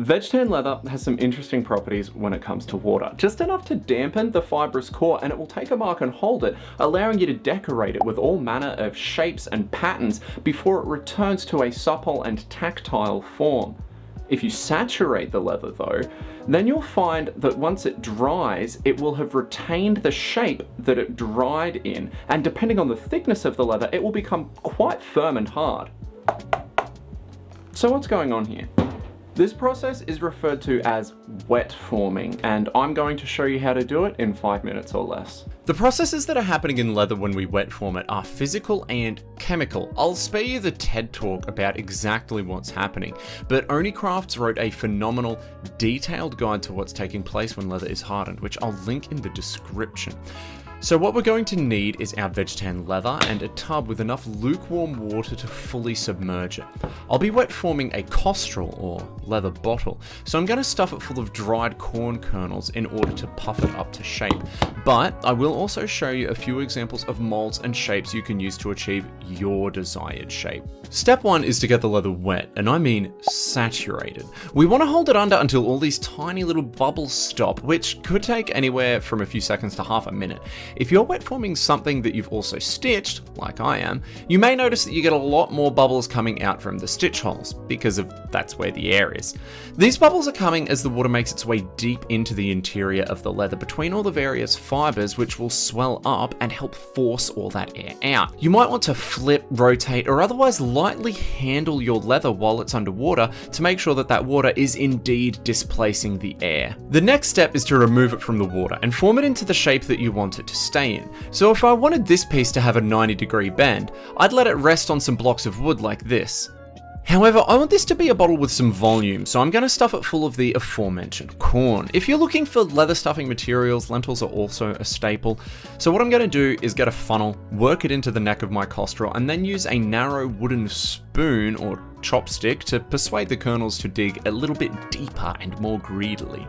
Veg-tan leather has some interesting properties when it comes to water. Just enough to dampen the fibrous core, and it will take a mark and hold it, allowing you to decorate it with all manner of shapes and patterns before it returns to a supple and tactile form. If you saturate the leather though, then you'll find that once it dries, it will have retained the shape that it dried in, and depending on the thickness of the leather, it will become quite firm and hard. So what's going on here? This process is referred to as wet forming, and I'm going to show you how to do it in 5 minutes or less. The processes that are happening in leather when we wet form it are physical and chemical. I'll spare you the TED talk about exactly what's happening, but Oni Crafts wrote a phenomenal, detailed guide to what's taking place when leather is hardened, which I'll link in the description. So what we're going to need is our veg-tan leather and a tub with enough lukewarm water to fully submerge it. I'll be wet forming a costrol or leather bottle, so I'm going to stuff it full of dried corn kernels in order to puff it up to shape. But I will also show you a few examples of molds and shapes you can use to achieve your desired shape. Step 1 is to get the leather wet, and I mean saturated. We want to hold it under until all these tiny little bubbles stop, which could take anywhere from a few seconds to half a minute. If you're wet forming something that you've also stitched, like I am, you may notice that you get a lot more bubbles coming out from the stitch holes, because that's where the air is. These bubbles are coming as the water makes its way deep into the interior of the leather between all the various fibers, which will swell up and help force all that air out. You might want to flip, rotate, or otherwise lightly handle your leather while it's underwater to make sure that that water is indeed displacing the air. The next step is to remove it from the water and form it into the shape that you want it to stay in. So if I wanted this piece to have a 90-degree bend, I'd let it rest on some blocks of wood like this. However, I want this to be a bottle with some volume, so I'm going to stuff it full of the aforementioned corn. If you're looking for leather stuffing materials, lentils are also a staple. So what I'm going to do is get a funnel, work it into the neck of my costrol, and then use a narrow wooden spoon or chopstick to persuade the kernels to dig a little bit deeper and more greedily.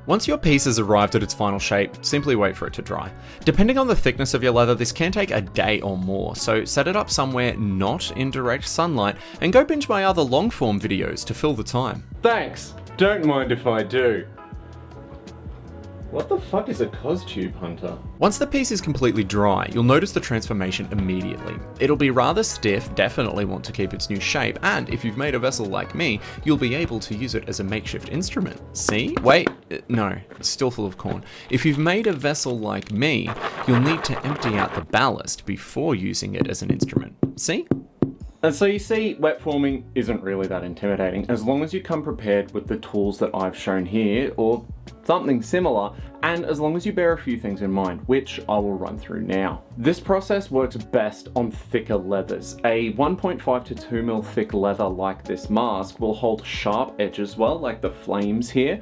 Once your piece has arrived at its final shape, simply wait for it to dry. Depending on the thickness of your leather, this can take a day or more, so set it up somewhere not in direct sunlight and go binge my other long form videos to fill the time. Thanks, don't mind if I do. What the fuck is a cos-tube hunter? Once the piece is completely dry, you'll notice the transformation immediately. It'll be rather stiff, definitely want to keep its new shape, and if you've made a vessel like me, you'll be able to use it as a makeshift instrument. See? Wait, no, it's still full of corn. If you've made a vessel like me, you'll need to empty out the ballast before using it as an instrument. See? And so you see, wet forming isn't really that intimidating, as long as you come prepared with the tools that I've shown here, or something similar, and as long as you bear a few things in mind, which I will run through now. This process works best on thicker leathers. A 1.5 to 2 mil thick leather like this mask will hold sharp edges well, like the flames here,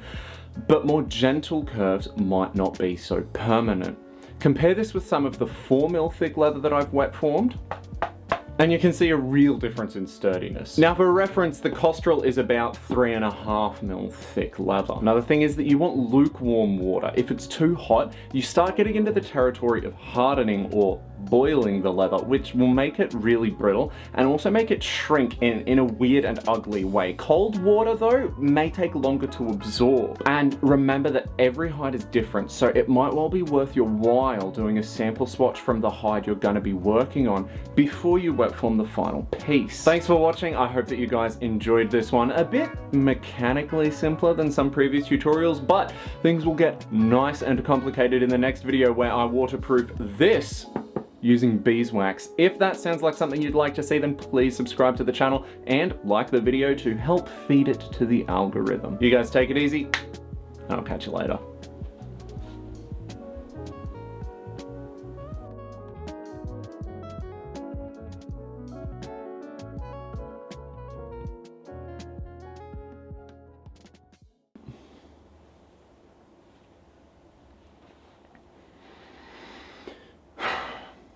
but more gentle curves might not be so permanent. Compare this with some of the 4 mil thick leather that I've wet formed, and you can see a real difference in sturdiness. Now for reference, the costrol is about 3.5 mil thick leather. Another thing is that you want lukewarm water. If it's too hot, you start getting into the territory of hardening or boiling the leather, which will make it really brittle and also make it shrink in a weird and ugly way. Cold water though may take longer to absorb. And remember that every hide is different, so it might well be worth your while doing a sample swatch from the hide you're going to be working on before you wet form the final piece. Thanks for watching. I hope that you guys enjoyed this one. A bit mechanically simpler than some previous tutorials, but things will get nice and complicated in the next video where I waterproof this using beeswax. If that sounds like something you'd like to see, then please subscribe to the channel and like the video to help feed it to the algorithm. You guys take it easy, and I'll catch you later.